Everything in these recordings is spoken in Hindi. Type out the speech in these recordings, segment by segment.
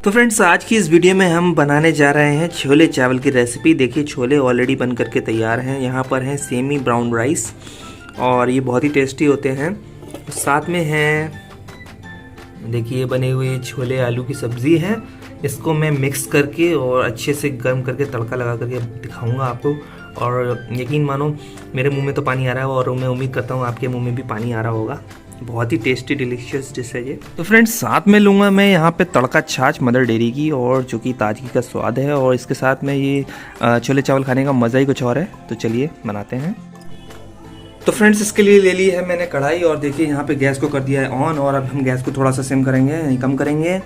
तो फ्रेंड्स आज की इस वीडियो में हम बनाने जा रहे हैं छोले चावल की रेसिपी। देखिए छोले ऑलरेडी बन करके तैयार हैं। यहाँ पर है सेमी ब्राउन राइस और ये बहुत ही टेस्टी होते हैं। साथ में है देखिए बने हुए छोले आलू की सब्ज़ी है। इसको मैं मिक्स करके और अच्छे से गर्म करके तड़का लगा करके दिखाऊंगा आपको। और यकीन मानो मेरे मुंह में तो पानी आ रहा है और मैं उम्मीद करता हूँ आपके मुंह में भी पानी आ रहा होगा। बहुत ही टेस्टी डिलीशियस डिश है ये। तो फ्रेंड्स साथ में लूँगा मैं यहाँ पे तड़का छाछ मदर डेयरी की, और जो कि ताजगी का स्वाद है, और इसके साथ में ये छोले चावल खाने का मज़ा ही कुछ और है। तो चलिए बनाते हैं। तो फ्रेंड्स इसके लिए ले ली है मैंने कढ़ाई, और देखिए यहाँ पे गैस को कर दिया है ऑन, और अब हम गैस को थोड़ा सा सिम करेंगे यानी कम करेंगे,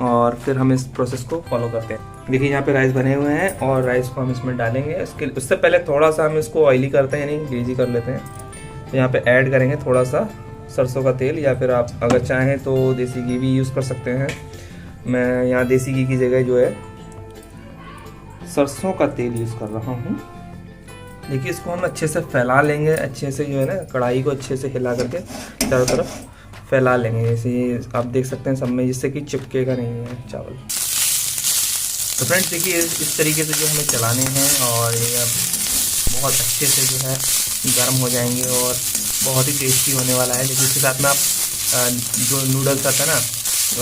और फिर हम इस प्रोसेस को फॉलो करते हैं। देखिए यहाँ पे राइस बने हुए हैं और राइस को हम इसमें डालेंगे। उससे पहले थोड़ा सा हम इसको ऑयली करते हैं यानी ग्रेजी कर लेते हैं। तो यहाँ पे ऐड करेंगे थोड़ा सा सरसों का तेल, या फिर आप अगर चाहें तो देसी घी भी यूज़ कर सकते हैं। मैं यहाँ देसी घी की जगह जो है सरसों का तेल यूज़ कर रहा हूँ। देखिए इसको हम अच्छे से फैला लेंगे, अच्छे से जो है ना कढ़ाई को अच्छे से हिला करके चारों तरफ फैला लेंगे। जैसे आप देख सकते हैं सब में, जिससे कि चिपकेगा नहीं है चावल। तो फ्रेंड्स देखिए इस तरीके से जो हमें चलाने हैं, और ये अब बहुत अच्छे से जो है गर्म हो जाएंगे और बहुत ही टेस्टी होने वाला है। देखिए इसके साथ में आप जो नूडल्स आता है ना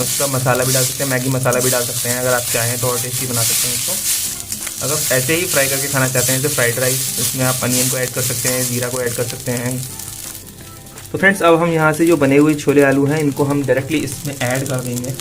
उसका मसाला भी डाल सकते हैं, मैगी मसाला भी डाल सकते हैं अगर आप चाहें तो, और टेस्टी बना सकते हैं इसको। अगर ऐसे ही फ्राई करके खाना चाहते हैं तो फ्राइड राइस, इसमें आप अनियन को ऐड कर सकते हैं, जीरा को ऐड कर सकते हैं। तो फ्रेंड्स अब हम यहाँ से जो बने हुए छोले आलू हैं इनको हम डायरेक्टली इसमें ऐड कर देंगे।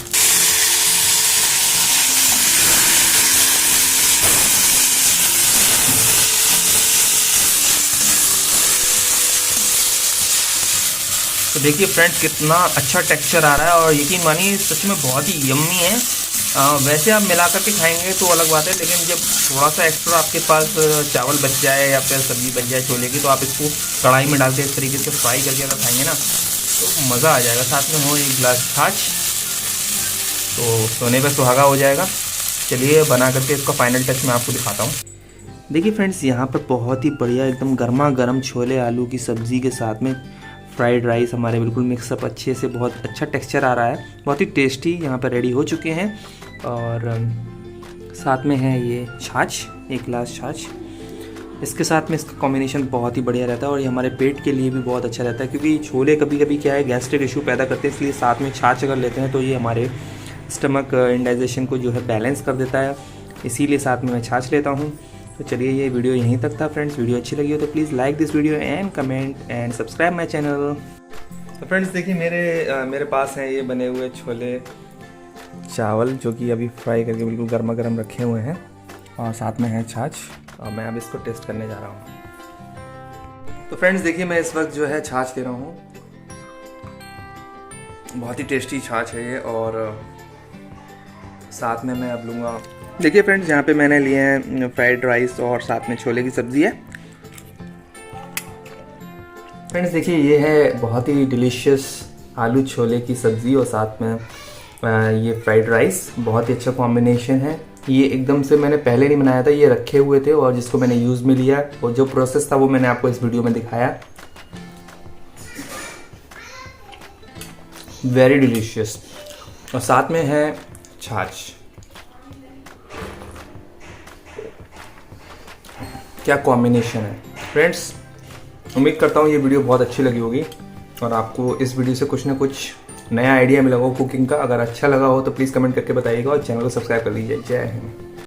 तो देखिए फ्रेंड्स कितना अच्छा टेक्सचर आ रहा है, और यकीन मानिए सच में बहुत ही यम्मी है। वैसे आप मिला करके खाएंगे तो अलग बात है, लेकिन जब थोड़ा सा एक्स्ट्रा आपके पास चावल बच जाए या फिर सब्ज़ी बच जाए छोले की, तो आप इसको कढ़ाई में डाल के इस तरीके से फ्राई करके अगर खाएंगे ना तो मज़ा आ जाएगा। साथ में हो एक गिलास छाछ, तो सोने पर सुहागा हो जाएगा। चलिए बना करके इसका फाइनल टच मैं आपको दिखाता हूँ। देखिए फ्रेंड्स यहाँ पर बहुत ही बढ़िया एकदम गर्मा गर्म छोले आलू की सब्ज़ी के साथ में फ्राइड राइस हमारे बिल्कुल मिक्सअप अच्छे से, बहुत अच्छा टेक्सचर आ रहा है, बहुत ही टेस्टी यहाँ पर रेडी हो चुके हैं। और साथ में है ये छाछ, एक गिलास छाछ। इसके साथ में इसका कॉम्बिनेशन बहुत ही बढ़िया रहता है, और ये हमारे पेट के लिए भी बहुत अच्छा रहता है, क्योंकि छोले कभी कभी क्या है गैस्ट्रिक इशू पैदा करते हैं, इसलिए साथ में छाछ अगर लेते हैं तो ये हमारे स्टमक इंडाइजेशन को जो है बैलेंस कर देता है, इसीलिए साथ में मैं छाछ लेता हूँ। तो चलिए ये वीडियो यहीं तक था फ्रेंड्स। वीडियो अच्छी लगी हो तो please like this video and comment and subscribe my channel. तो फ्रेंड्स देखिए मेरे पास हैं ये बने हुए छोले चावल, जो कि अभी फ्राई करके बिल्कुल गर्मा गर्म रखे हुए हैं, और साथ में है छाछ, और मैं अब इसको टेस्ट करने जा रहा हूँ। तो फ्रेंड्स देखिए मैं इस वक्त जो है छाछ ले रहा हूँ। बहुत ही टेस्टी छाछ है ये, और साथ में मैं अब लूँगा। देखिए फ्रेंड्स यहाँ पे मैंने लिए हैं फ्राइड राइस और साथ में छोले की सब्ज़ी है। फ्रेंड्स देखिए ये है बहुत ही डिलीशियस आलू छोले की सब्ज़ी, और साथ में ये फ्राइड राइस, बहुत ही अच्छा कॉम्बिनेशन है। ये एकदम से मैंने पहले नहीं बनाया था, ये रखे हुए थे और जिसको मैंने यूज़ में लिया, और जो प्रोसेस था वो मैंने आपको इस वीडियो में दिखाया। वेरी डिलीशियस, और साथ में है छाछ। क्या कॉम्बिनेशन है फ्रेंड्स। उम्मीद करता हूँ ये वीडियो बहुत अच्छी लगी होगी, और आपको इस वीडियो से कुछ ना कुछ नया आइडिया मिला हो कुकिंग का। अगर अच्छा लगा हो तो प्लीज़ कमेंट करके बताइएगा, और चैनल को सब्सक्राइब कर लीजिए। जय हिंद।